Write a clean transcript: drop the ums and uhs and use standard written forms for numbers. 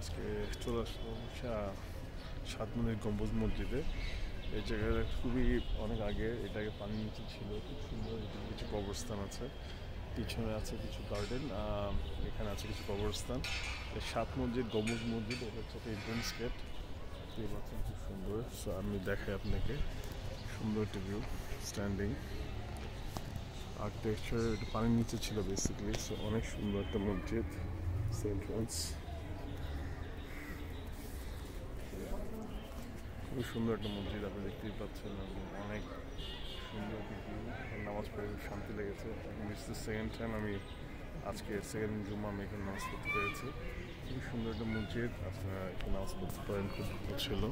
আজকে চলে আসলাম সাত মন্দির গম্বুজ মসজিদে। এই জায়গাটা খুবই অনেক আগে, এটাকে পানির নিচে ছিল, খুব সুন্দর। এখানে কিছু কবরস্থান আছে, পিছনে আছে কিছু গার্ডেন, এখানে আছে কিছু কবরস্থান। সাত মসজিদ গম্বুজ মসজিদ, এটা হচ্ছে একটা এন্ট্রান্স গেট। দেখতে পাচ্ছেন খুব সুন্দর। সো আমি দেখাই আপনাকে সুন্দর একটা ভিউ, স্ট্যান্ডিং আর্কিটেকচার। এটা পানির নিচে ছিল বেসিক্যালি। সো অনেক সুন্দর একটা মসজিদ, এন্ট্রান্স খুবই সুন্দর একটা মসজিদ, আপনি দেখতেই পাচ্ছেন। অনেক সুন্দর একটা ভিউ, নামাজ পড়ে খুব শান্তি লেগেছে। ইটস দ্য সেকেন্ড টাইম আমি আজকে সেকেন্ড জুম্মা আমি এখানে নামাজ পড়তে পেরেছি। খুবই সুন্দর একটা মসজিদ, আপনারা এখানে নামাজ পড়তে পারেন, খুব ভালো ছিল।